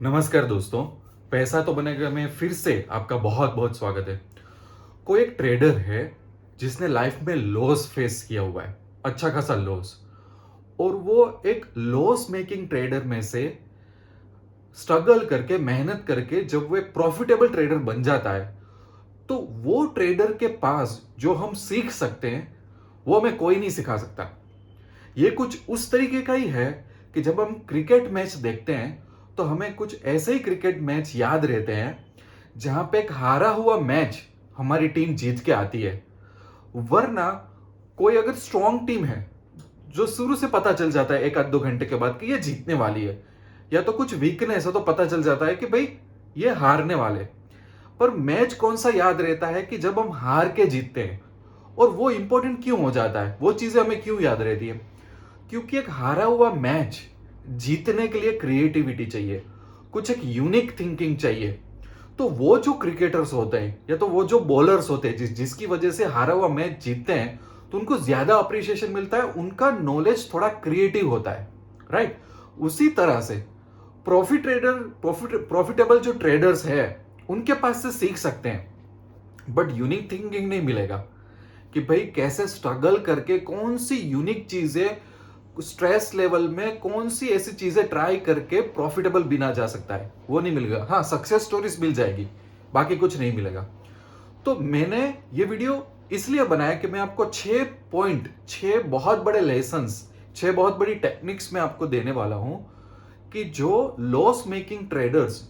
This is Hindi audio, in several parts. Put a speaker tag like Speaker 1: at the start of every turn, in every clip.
Speaker 1: नमस्कार दोस्तों। पैसा तो बनेगा में फिर से आपका बहुत बहुत स्वागत है। कोई एक ट्रेडर है जिसने लाइफ में लॉस फेस किया हुआ है, अच्छा खासा लॉस। और वो एक लॉस मेकिंग ट्रेडर में से स्ट्रगल करके मेहनत करके जब वो एक प्रॉफिटेबल ट्रेडर बन जाता है, तो वो ट्रेडर के पास जो हम सीख सकते हैं वो हमें कोई नहीं सिखा सकता। ये कुछ उस तरीके का ही है कि जब हम क्रिकेट मैच देखते हैं तो हमें कुछ ऐसे ही क्रिकेट मैच याद रहते हैं जहां पे एक हारा हुआ मैच हमारी टीम जीत के आती है। वरना कोई अगर स्ट्रॉन्ग टीम है जो शुरू से पता चल जाता है एक आध दो घंटे के बाद कि ये जीतने वाली है, या तो कुछ वीकनेस है तो पता चल जाता है कि भाई ये हारने वाले। पर मैच कौन सा याद रहता है कि जब हम हार के जीतते हैं। और वो इंपॉर्टेंट क्यों हो जाता है, वो चीजें हमें क्यों याद रहती है? क्योंकि एक हारा हुआ मैच जीतने के लिए क्रिएटिविटी चाहिए, कुछ एक यूनिक थिंकिंग चाहिए। तो वो जो क्रिकेटर्स होते हैं या तो वो जो बॉलर्स होते हैं जिसकी वजह से हारा हुआ मैच जीतते हैं, तो उनको ज्यादा अप्रिशिएशन मिलता है, उनका नॉलेज थोड़ा क्रिएटिव होता है। राइट। उसी तरह से प्रॉफिटेबल जो ट्रेडर्स है उनके पास से सीख सकते हैं, बट यूनिक थिंकिंग नहीं मिलेगा कि भाई कैसे स्ट्रगल करके कौन सी यूनिक चीजें स्ट्रेस लेवल में, कौन सी ऐसी चीजें ट्राई करके प्रॉफिटेबल बिना जा सकता है, वो नहीं मिलेगा। हाँ, सक्सेस स्टोरीज मिल जाएगी, बाकी कुछ नहीं मिलेगा। तो मैंने ये वीडियो इसलिए बनाया कि मैं आपको 6 पॉइंट, 6 बहुत बड़े लेसन्स, 6 बहुत बड़ी टेक्निक्स में आपको देने वाला हूं कि जो लॉस मेकिंग ट्रेडर्स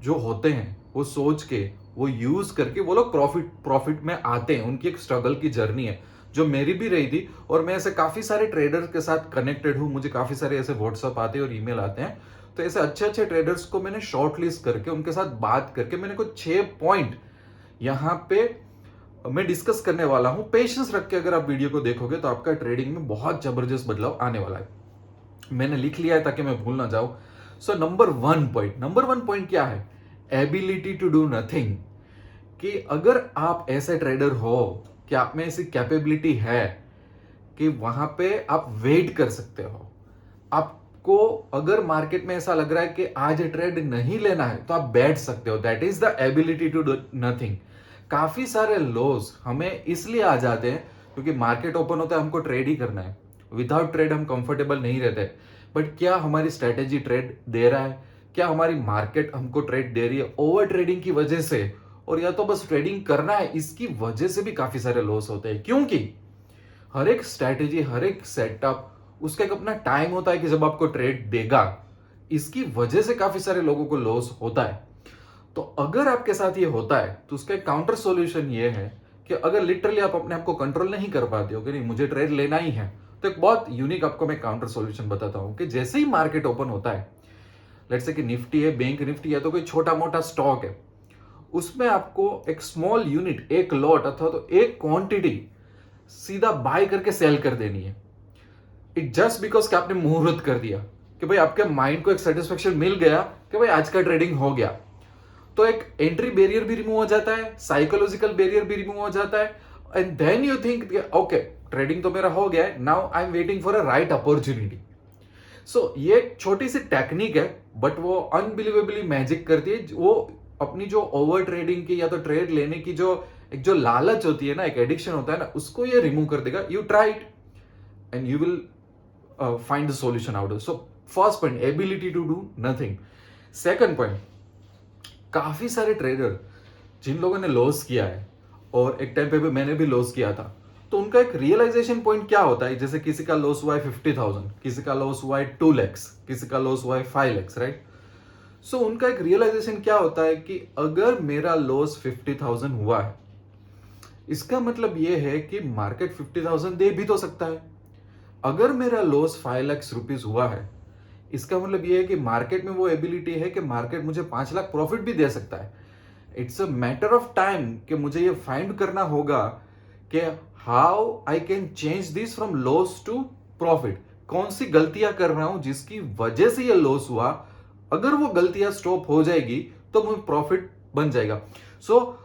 Speaker 1: जो होते हैं वो सोच के, वो यूज करके वो लोग प्रॉफिट प्रॉफिट में आते हैं। उनकी एक स्ट्रगल की जर्नी है जो मेरी भी रही थी, और मैं ऐसे काफी सारे ट्रेडर्स के साथ कनेक्टेड हूं। मुझे काफी सारे ऐसे व्हाट्सअप आते हैं और ईमेल आते हैं। तो ऐसे अच्छे अच्छे ट्रेडर्स को मैंने शॉर्ट लिस्ट करके उनके साथ बात करके मैंने कुछ 6 पॉइंट यहाँ पे मैं डिस्कस करने वाला हूं। पेशेंस रख के अगर आप वीडियो को देखोगे तो आपका ट्रेडिंग में बहुत जबरदस्त बदलाव आने वाला है। मैंने लिख लिया है ताकि मैं भूल ना जाऊं। सो नंबर 1 पॉइंट क्या है? Ability to do nothing. कि अगर आप ऐसे ट्रेडर हो कि आप में ऐसी कैपेबिलिटी है कि वहां पे आप वेट कर सकते हो। आपको अगर मार्केट में ऐसा लग रहा है कि आज ट्रेड नहीं लेना है तो आप बैठ सकते हो। That is the ability to do nothing. काफी सारे लॉस हमें इसलिए आ जाते हैं क्योंकि मार्केट ओपन होता है, हमको ट्रेड ही करना है। विदाउट ट्रेड हम कंफर्टेबल नहीं रहते। बट क्या हमारी स्ट्रेटेजी ट्रेड दे रहा है? क्या हमारी मार्केट हमको ट्रेड दे रही है? ओवर ट्रेडिंग की वजह से, और या तो बस ट्रेडिंग करना है, इसकी वजह से भी काफी सारे लॉस होते हैं। क्योंकि हर एक स्ट्रैटेजी, हर एक सेटअप, उसका एक अपना टाइम होता है कि जब आपको ट्रेड देगा। इसकी वजह से काफी सारे लोगों को लॉस होता है। तो अगर आपके साथ ये होता है तो उसका एक काउंटर सॉल्यूशन ये है कि अगर लिटरली आप अपने आप को कंट्रोल नहीं कर पाते हो कि नहीं मुझे ट्रेड लेना ही है, तो एक बहुत यूनिक आपको मैं काउंटर सॉल्यूशन बताता हूं कि जैसे ही मार्केट ओपन होता है, लेट्स से कि निफ्टी है, बैंक निफ्टी है, तो कोई छोटा मोटा स्टॉक है, उसमें आपको एक स्मॉल यूनिट, एक लॉट अथवा तो एक क्वांटिटी सीधा बाय करके सेल कर देनी है। इट जस्ट बिकॉज कि आपने मुहूर्त कर दिया, कि भाई आपके माइंड को एक सेटिस्फेक्शन मिल गया कि भाई आज का ट्रेडिंग हो गया। तो एक एंट्री बैरियर भी रिमूव हो जाता है, साइकोलॉजिकल बैरियर भी रिमूव हो जाता है। And then you think okay, trading तो मेरा हो गया है, now I am waiting for a right opportunity. So ये एक छोटी सी टेक्निक है, बट वो अनबिलीवेबली मैजिक करती है। वो अपनी जो ओवर ट्रेडिंग की या तो ट्रेड लेने की जो एक जो लालच होती है ना, एक एडिक्शन होता है ना, उसको ये रिमूव कर देगा। You try it and you will find the solution out of it. So first point, ability to do nothing. Second point, काफी सारे ट्रेडर जिन लोगों ने लॉस किया है, और एक टाइम पे भी मैंने भी लॉस किया था, तो उनका एक रियलाइजेशन पॉइंट क्या होता है? जैसे किसी का लॉस हुआ है 50,000, किसी का लॉस हुआ है 2 lakhs, किसी का लॉस हुआ है 5 lakhs, राइट? सो उनका एक रियलाइजेशन क्या होता है कि अगर मेरा लॉस 50,000 हुआ है, इसका मतलब यह है कि मार्केट 50,000 दे भी तो सकता है। अगर मेरा लॉस 5 लाख रुपीज हुआ है, इसका मतलब यह है कि मार्केट में वो एबिलिटी है कि मार्केट मुझे 5 लाख प्रॉफिट भी दे सकता है। It's a matter of time कि मुझे ये फाइंड करना होगा कि how I can change this from loss to profit. कौन सी गलतियां कर रहा हूं जिसकी वजह से ये लॉस हुआ, अगर वो गलतियां स्टॉप हो जाएगी तो मुझे प्रॉफिट बन जाएगा। सो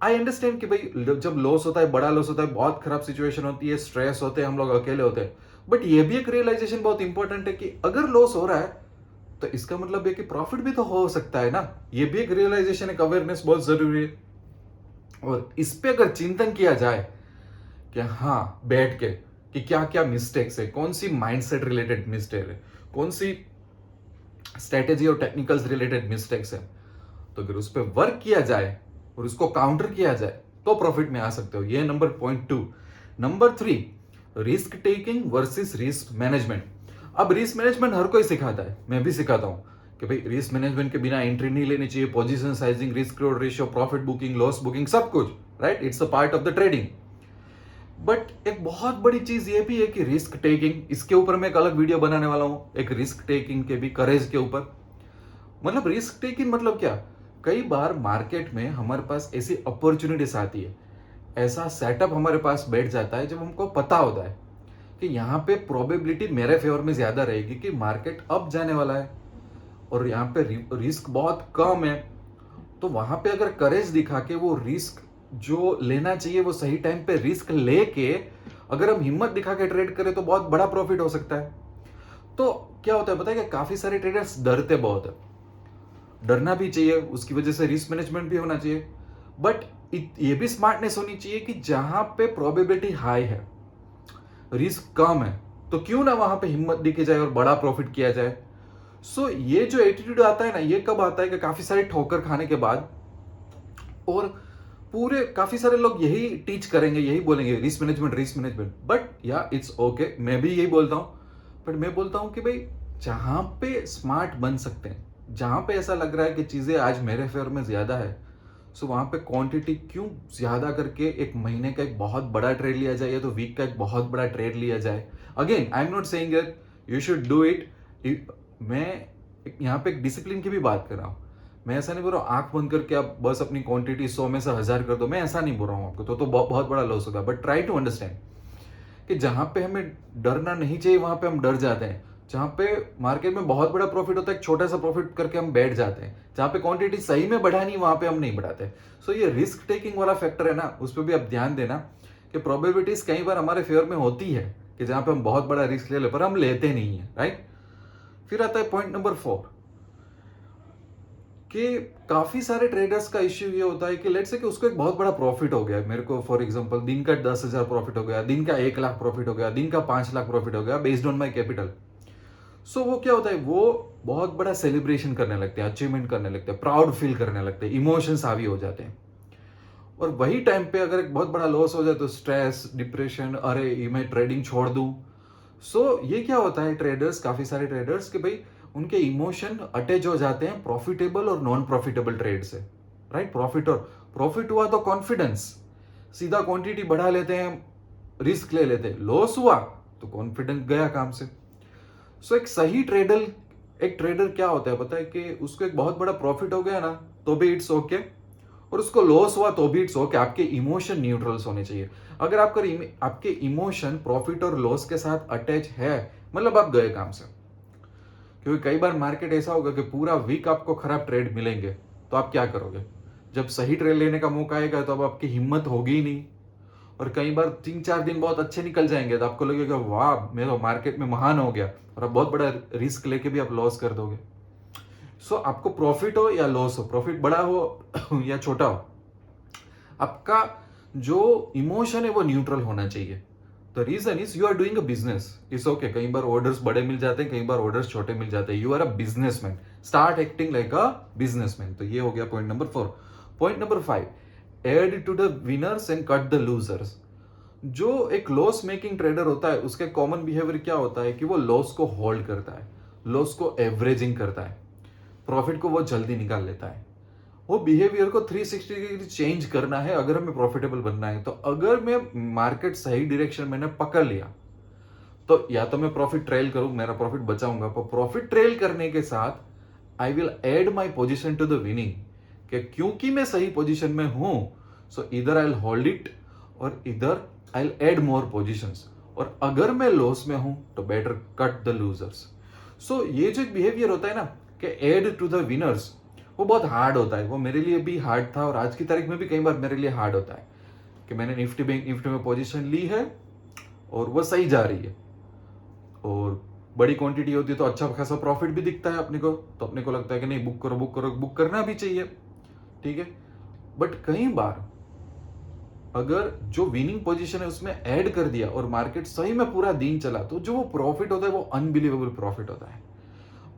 Speaker 1: आई अंडरस्टैंड कि भाई जब लॉस होता है, बड़ा लॉस होता है, बहुत खराब सिचुएशन होती है, स्ट्रेस होते हैं, हम लोग अकेले होते हैं। बट ये भी एक रियलाइजेशन बहुत इंपॉर्टेंट है कि अगर लॉस हो रहा है तो इसका मतलब है कि प्रॉफिट भी तो हो सकता है ना। ये भी एक रियलाइजेशन, एक अवेयरनेस बहुत जरूरी है। और इस पे अगर चिंतन किया जाए कि हाँ बैठ के कि क्या क्या मिस्टेक्स है, कौन सी माइंडसेट रिलेटेड मिस्टेक है, कौन सी स्ट्रेटेजी और टेक्निकल्स रिलेटेड मिस्टेक्स है, तो अगर उस पर वर्क किया जाए और उसको काउंटर किया जाए तो प्रॉफिट में आ सकते हो। ये number point 2। Number 3, risk taking versus risk management. अब रिस्क मैनेजमेंट हर कोई सिखाता है, मैं भी सिखाता हूं कि भाई रिस्क मैनेजमेंट के बिना एंट्री नहीं लेनी चाहिए, position sizing, risk reward ratio, profit booking, loss booking, सब कुछ, right, it's a part of the trading. But एक बहुत बड़ी चीज ये भी है कि रिस्क टेकिंग, इसके ऊपर मैं एक अलग वीडियो बनाने वाला हूं, एक रिस्क टेकिंग के भी, करेज के ऊपर। मतलब रिस्क टेकिंग मतलब क्या, कई बार मार्केट में हमारे पास ऐसी अपॉर्चुनिटीज आती है, ऐसा सेटअप हमारे पास बैठ जाता है जब हमको पता होता है कि यहाँ पे प्रोबेबिलिटी मेरे फेवर में ज्यादा रहेगी कि मार्केट अप जाने वाला है और यहाँ पे रिस्क बहुत कम है। तो वहां पे अगर करेज दिखा के वो रिस्क जो लेना चाहिए वो सही टाइम पे रिस्क लेके अगर हम हिम्मत दिखा के ट्रेड करें तो बहुत बड़ा प्रॉफिट हो सकता है। तो क्या होता है पता है कि काफी सारे ट्रेडर्स डरते बहुत है, डरना भी चाहिए, उसकी वजह से रिस्क मैनेजमेंट भी होना चाहिए। बट ये भी स्मार्टनेस होनी चाहिए कि जहां पे प्रोबेबिलिटी हाई है, रिस्क कम है, तो क्यों ना वहां पे हिम्मत दिखी जाए और बड़ा प्रॉफिट किया जाए। ये जो एटीट्यूड आता है ना, ये कब आता है कि काफी सारे ठोकर खाने के बाद, और पूरे काफी सारे लोग यही टीच करेंगे, यही बोलेंगे risk management, risk management. But या इट्स ओके, मैं भी यही बोलता हूं। बट मैं बोलता हूं कि भाई जहां पे स्मार्ट बन सकते हैं, जहां पे ऐसा लग रहा है कि चीजें आज मेरे फेवर में ज्यादा है, सो वहां पे क्वांटिटी क्यों ज्यादा करके एक महीने का एक बहुत बड़ा ट्रेड लिया जाए या तो वीक का एक बहुत बड़ा ट्रेड लिया जाए। Again I am not saying that you should do it. मैं यहाँ पे एक डिसिप्लिन की भी बात कर रहा हूँ। मैं ऐसा नहीं बोल रहा हूँ आंख बंद करके आप बस अपनी क्वांटिटी 100 में से 1000 कर दो, मैं ऐसा नहीं बोल रहा हूँ आपको, तो बहुत बड़ा लॉस होगा। बट ट्राई टू अंडरस्टैंड कि जहां पे हमें डरना नहीं चाहिए वहां पे हम डर जाते हैं, जहां पे मार्केट में बहुत बड़ा प्रॉफिट होता है एक छोटा सा प्रॉफिट करके हम बैठ जाते हैं, जहां पे क्वांटिटी सही में बढ़ानी वहां पे हम नहीं बढ़ाते। ये रिस्क टेकिंग वाला फैक्टर है ना, उस पर भी आप ध्यान देना कि प्रोबेबिलिटीज कई बार हमारे फेवर में होती है कि जहां पे हम बहुत बड़ा रिस्क ले ले, पर हम लेते नहीं है, राइट। फिर आता है पॉइंट नंबर 4 कि काफी सारे ट्रेडर्स का इश्यू ये होता है कि लेट्स से कि उसको एक बहुत बड़ा प्रॉफिट हो गया, मेरे को फॉर एग्जांपल दिन का 10,000 प्रॉफिट हो गया, दिन का 1 लाख प्रॉफिट हो गया, दिन का 5 लाख प्रॉफिट हो गया बेस्ड ऑन माय कैपिटल। वो क्या होता है, वो बहुत बड़ा सेलिब्रेशन करने लगते हैं, अचीवमेंट करने लगते हैं, प्राउड फील करने लगते हैं, इमोशंस हावी हो जाते हैं। और वही टाइम पे अगर एक बहुत बड़ा लॉस हो जाए तो स्ट्रेस, डिप्रेशन, अरे ये मैं ट्रेडिंग छोड़ दूं। ये क्या होता है, ट्रेडर्स, काफी सारे ट्रेडर्स के भाई उनके इमोशन अटैच हो जाते हैं प्रॉफिटेबल और नॉन प्रॉफिटेबल ट्रेड से, राइट। प्रॉफिट हुआ तो कॉन्फिडेंस, सीधा क्वांटिटी बढ़ा लेते हैं, रिस्क ले लेते हैं, लॉस हुआ तो कॉन्फिडेंस गया काम से। एक सही एक ट्रेडर क्या होता है पता है कि उसको एक बहुत बड़ा प्रॉफिट हो गया ना तो भी इट्स ओके, और उसको लॉस हुआ तो भी इट्स ओके। आपके इमोशन न्यूट्रल्स होने चाहिए। अगर आपके इमोशन प्रॉफिट और लॉस के साथ अटैच है, मतलब आप गए काम से। क्योंकि कई बार मार्केट ऐसा होगा कि पूरा वीक आपको खराब ट्रेड मिलेंगे, तो आप क्या करोगे, जब सही ट्रेड लेने का मौका आएगा तो अब आपकी हिम्मत होगी ही नहीं। और कई बार 3-4 दिन बहुत अच्छे निकल जाएंगे तो आपको लगेगा वाह मैं तो मार्केट में महान हो गया, और आप बहुत बड़ा रिस्क लेके भी आप लॉस कर दोगे। आपको प्रॉफिट हो या लॉस हो, प्रॉफिट बड़ा हो या छोटा हो, आपका जो इमोशन है वो न्यूट्रल होना चाहिए। The reason is you are doing a business, it's okay. कई बार ऑर्डर्स बड़े मिल जाते हैं, कई बार ऑर्डर्स छोटे मिल जाते हैं, you are a businessman, start acting like a businessman. तो ये हो गया point number 4। Point number 5, add to the winners and cut the losers. जो एक लॉस मेकिंग ट्रेडर होता है उसके कॉमन बिहेवियर क्या होता है कि वो लॉस को होल्ड करता है, लॉस को एवरेजिंग करता है, प्रॉफिट को वो जल्दी निकाल लेता है। वो बिहेवियर को 360 डिग्री चेंज करना है अगर हमें प्रॉफिटेबल बनना है। तो अगर मैं मार्केट सही डायरेक्शन मैंने पकड़ लिया तो या तो मैं प्रॉफिट ट्रेल करूं, मेरा प्रॉफिट बचाऊंगा, पर प्रॉफिट ट्रेल करने के साथ I will add my position to the winning, कि क्योंकि मैं सही पोजिशन में हूं, इधर आई विल होल्ड इट और इधर I will add more positions. और अगर मैं लॉस में हूं तो बेटर कट द लूजर्स। ये जो एक बिहेवियर होता है ना कि एड टू द विनर्स, वो बहुत हार्ड होता है। वो मेरे लिए भी हार्ड था और आज की तारीख में भी कई बार मेरे लिए हार्ड होता है कि मैंने निफ्टी बैंक निफ्टी में पोजीशन ली है और वो सही जा रही है, और बड़ी क्वांटिटी होती है तो अच्छा खासा प्रॉफिट भी दिखता है अपने को, तो अपने को लगता है कि नहीं बुक करो बुक करो, बुक करना भी चाहिए, ठीक है। बट कई बार अगर जो विनिंग पोजीशन है उसमें ऐड कर दिया और मार्केट सही में पूरा दिन चला, तो जो वो प्रॉफिट होता है वो अनबिलीवेबल प्रॉफिट होता है।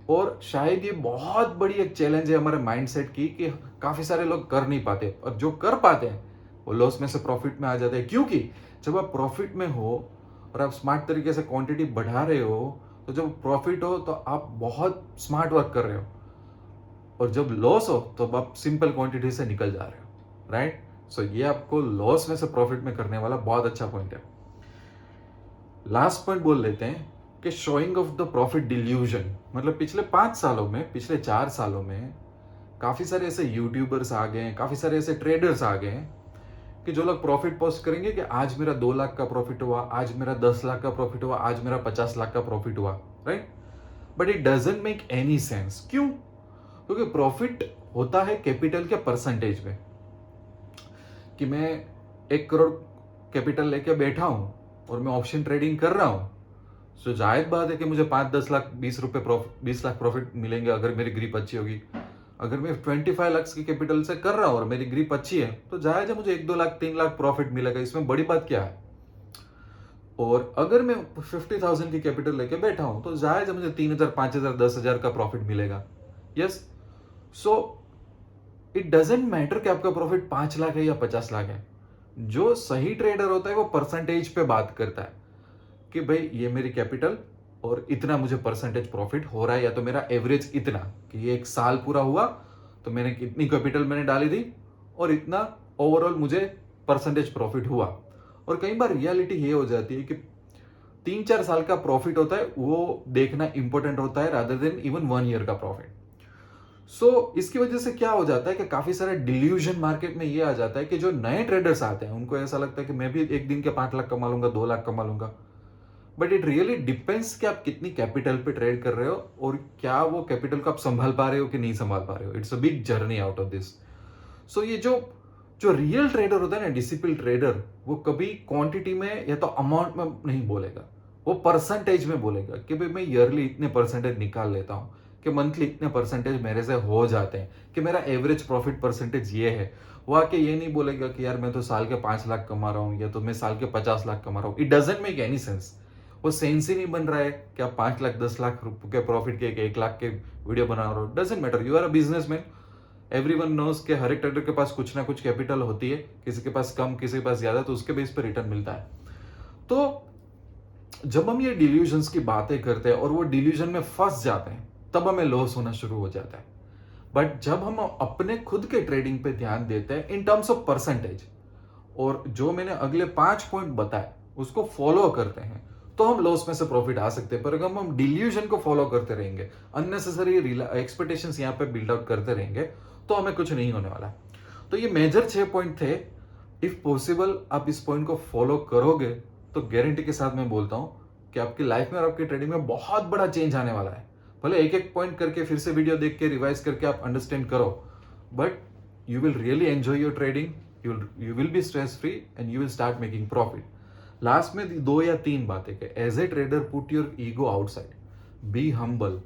Speaker 1: और शायद ये बहुत बड़ी एक चैलेंज है हमारे माइंडसेट की, कि काफी सारे लोग कर नहीं पाते, और जो कर पाते हैं वो लॉस में से प्रॉफिट में आ जाते हैं। क्योंकि जब आप प्रॉफिट में हो और आप स्मार्ट तरीके से क्वांटिटी बढ़ा रहे हो, तो जब प्रॉफिट हो तो आप बहुत स्मार्ट वर्क कर रहे हो, और जब लॉस हो तो आप सिंपल क्वांटिटी से निकल जा रहे हो, राइट। सो ये आपको लॉस में से प्रॉफिट में करने वाला बहुत अच्छा पॉइंट है। लास्ट पॉइंट बोल लेते हैं कि showing off the profit delusion, मतलब पिछले 5 सालों में, पिछले 4 सालों में काफी सारे ऐसे यूट्यूबर्स आ गए हैं, काफी सारे ऐसे ट्रेडर्स आ गए हैं कि जो लोग प्रॉफिट पोस्ट करेंगे कि आज मेरा 2 लाख का प्रॉफिट हुआ, आज मेरा 10 लाख का प्रॉफिट हुआ, आज मेरा 50 लाख का प्रॉफिट हुआ, right. But it doesn't make any sense. क्यों? क्योंकि प्रॉफिट होता है कैपिटल के परसेंटेज में। कि मैं 1 करोड़ कैपिटल लेके बैठा हूं और मैं ऑप्शन ट्रेडिंग कर रहा हूं, तो जायज बात है कि मुझे 5-10 लाख 20 लाख प्रॉफिट मिलेंगे अगर मेरी ग्रिप अच्छी होगी। अगर मैं 25 लाख की कैपिटल से कर रहा हूं और मेरी ग्रिप अच्छी है, तो जायज है मुझे 1-2 लाख 3 लाख प्रॉफिट मिलेगा, इसमें बड़ी बात क्या है। और अगर मैं 50,000 की कैपिटल लेके बैठा हूं, तो जायज है मुझे 3,000 5,000 10,000 का प्रॉफिट मिलेगा। Yes. So it doesn't matter कि आपका प्रॉफिट 5 लाख है या 50 लाख है। जो सही ट्रेडर होता है वो परसेंटेज पे बात करता है कि भाई ये मेरी कैपिटल और इतना मुझे परसेंटेज प्रॉफिट हो रहा है, या तो मेरा एवरेज इतना, कि ये 1 साल पूरा हुआ तो मैंने कितनी कैपिटल मैंने डाली थी और इतना ओवरऑल मुझे परसेंटेज प्रॉफिट हुआ। और कई बार रियलिटी ये हो जाती है कि 3-4 साल का प्रॉफिट होता है, वो देखना इंपॉर्टेंट होता है रादर देन इवन 1 ईयर का प्रॉफिट। इसकी वजह से क्या हो जाता है कि काफी सारा डिल्यूजन मार्केट में ये आ जाता है कि जो नए ट्रेडर्स आते हैं उनको ऐसा लगता है कि मैं भी एक दिन के 5 लाख कमा लूंगा, 2 लाख कमा लूंगा। बट इट रियली डिपेंड्स कि आप कितनी कैपिटल पे ट्रेड कर रहे हो और क्या वो कैपिटल को आप संभाल पा रहे हो कि नहीं संभाल पा रहे हो। It's a big journey out of this. So ये जो जो रियल ट्रेडर होता है ना, डिसिप्लिन ट्रेडर, वो कभी क्वांटिटी में या तो अमाउंट में नहीं बोलेगा, वो परसेंटेज में बोलेगा कि भाई मैं ईयरली इतने परसेंटेज निकाल लेता हूँ, कि मंथली इतने परसेंटेज मेरे से हो जाते हैं, कि मेरा एवरेज प्रॉफिट परसेंटेज ये है। वो आके ये नहीं बोलेगा कि यार मैं तो साल के 5 लाख कमा रहा हूँ, या तो मैं साल के 50 लाख कमा रहा हूँ। It doesn't make any sense. वो सेंस ही नहीं बन रहा है कि आप 5 लाख 10 लाख रुपए के प्रॉफिट के 1 लाख के वीडियो बना रहे हो। Doesn't matter, you are a businessman. Everyone knows के हर एक ट्रेडर के पास कुछ ना कुछ कैपिटल होती है, किसी के पास कम किसी के पास ज्यादा, तो उसके बेस पर रिटर्न मिलता है। तो जब हम ये डिल्यूजन्स की बातें करते हैं और वो डिल्यूजन में फंस जाते हैं, तब हमें लॉस होना शुरू हो जाता है। बट जब हम अपने खुद के ट्रेडिंग पे ध्यान देते हैं इन टर्म्स ऑफ परसेंटेज, और जो मैंने अगले 5 पॉइंट बताए उसको फॉलो करते हैं, तो हम लॉस में से प्रॉफिट आ सकते हैं। पर अगर हम डिल्यूजन को फॉलो करते रहेंगे, अननेसेसरी एक्सपेक्टेशंस यहाँ पे बिल्ड आउट करते रहेंगे, तो हमें कुछ नहीं होने वाला। तो ये मेजर 6 पॉइंट थे। इफ पॉसिबल आप इस पॉइंट को फॉलो करोगे, तो गारंटी के साथ मैं बोलता हूं कि आपकी लाइफ में और आपकी ट्रेडिंग में बहुत बड़ा चेंज आने वाला है। भले एक एक पॉइंट करके फिर से वीडियो देख के रिवाइज करके आप अंडरस्टैंड करो, but you will really enjoy your trading, you will be stress free and you will start making profit। Last में 2 या 3 बातें कि as a trader put your ego outside, be humble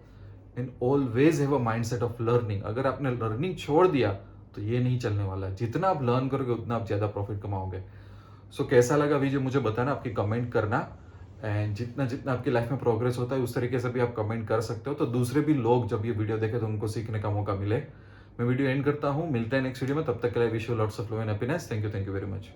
Speaker 1: and always have a mindset of learning. अगर आपने लर्निंग छोड़ दिया तो ये नहीं चलने वाला। जितना आप लर्न करोगे उतना आप ज्यादा प्रॉफिट कमाओगे। कैसा लगा वीडियो मुझे बताना, आपकी कमेंट करना। एंड जितना जितना आपकी लाइफ में प्रोग्रेस होता है उस तरीके से भी आप कमेंट कर सकते हो, तो दूसरे भी लोग जब ये वीडियो देखे तो उनको सीखने का मौका मिले। मैं वीडियो एंड करता हूं, मिलते हैं नेक्स्ट वीडियो में। तब तक के लिए wish you lots of love and happiness. Thank you very much.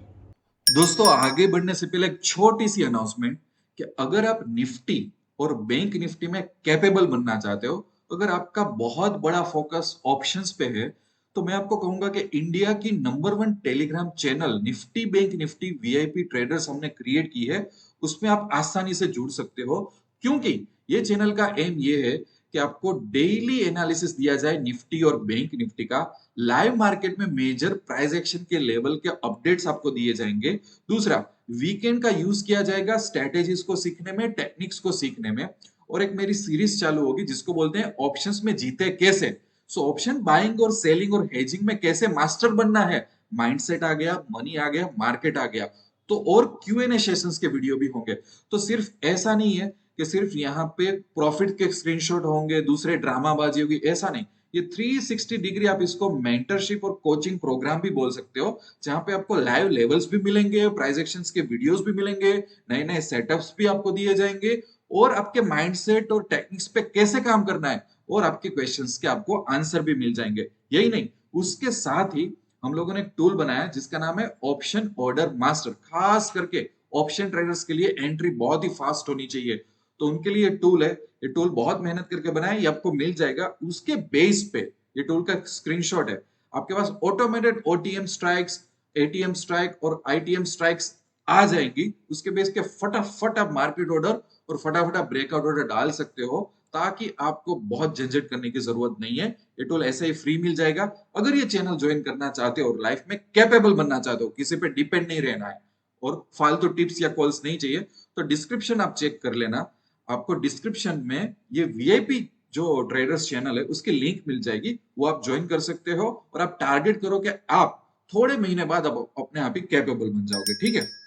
Speaker 2: दोस्तों, आगे बढ़ने से पहले एक छोटी सी अनाउंसमेंट कि अगर आप निफ्टी और बैंक निफ्टी में कैपेबल बनना चाहते हो, अगर आपका बहुत बड़ा फोकस ऑप्शंस पे है, तो मैं आपको कहूंगा कि इंडिया की number 1 Telegram channel Nifty bank Nifty VIP traders हमने क्रिएट की है। उसमें आप आसानी से जुड़ सकते हो, क्योंकि ये चैनल का एम ये है कि आपको डेली एनालिसिस दिया जाए निफ्टी और बैंक निफ्टी का। लाइव मार्केट में मेजर प्राइस एक्शन के लेवल के अपडेट्स आपको दिए जाएंगे। दूसरा, वीकेंड का यूज किया जाएगा स्ट्रेटेजीज को सीखने में, टेक्निक्स को सीखने में। और एक मेरी सीरीज चालू होगी जिसको बोलते हैं ऑप्शंस में जीते कैसे। ऑप्शन बाइंग और सेलिंग और हेजिंग में कैसे मास्टर बनना है। माइंडसेट आ गया, मनी आ गया, मार्केट आ गया। तो और क्यू एन ए सेशंस के वीडियो भी होंगे। तो सिर्फ ऐसा नहीं है कि सिर्फ यहाँ पे प्रॉफिट के स्क्रीनशॉट होंगे, दूसरे ड्रामाबाजी होगी, ऐसा नहीं। ये 360 डिग्री आप इसको मेंटरशिप और कोचिंग प्रोग्राम भी बोल सकते हो, जहाँ पे आपको लाइव लेवल्स भी मिलेंगे, प्राइस एक्शंस के वीडियोस भी मिलेंगे, नए-नए सेटअप्स भी आपको दिए जाएंगे और आपके माइंडसेट और टेक्निक्स पे कैसे काम करना है और आपके क्वेश्चंस के आपको आंसर भी मिल जाएंगे। यही नहीं, उसके साथ ही हम लोगों ने एक टूल बनाया जिसका नाम है ऑप्शन ऑर्डर मास्टर। खास करके ऑप्शन ट्रेडर्स के लिए एंट्री बहुत ही फास्ट होनी चाहिए, तो उनके लिए टूल है। ये टूल बहुत मेहनत करके बनाया, ये आपको मिल जाएगा। उसके बेस पे ये टूल का स्क्रीनशॉट है, आपके पास automated OTM strikes, ATM strike और आईटीएम स्ट्राइक्स आ जाएंगी। उसके बेस के फटाफट आप मार्केट ऑर्डर और फटाफट आप ब्रेकआउट ऑर्डर डाल सकते हो, ताकि आपको बहुत झंझट करने की जरूरत नहीं है। ये टूल ऐसे ही फ्री मिल जाएगा। अगर ये चैनल ज्वाइन करना चाहते हो और लाइफ में कैपेबल बनना चाहते हो, किसी पे डिपेंड नहीं रहना है और फालतू टिप्स या कॉल्स नहीं चाहिए, तो डिस्क्रिप्शन आप चेक कर लेना। आपको डिस्क्रिप्शन में ये वीआईपी जो ट्रेडर्स चैनल है उसकी लिंक मिल जाएगी, वो आप ज्वाइन कर सकते हो और आप टारगेट करो कि आप थोड़े महीने बाद अब अपने आप ही कैपेबल बन जाओगे। ठीक है।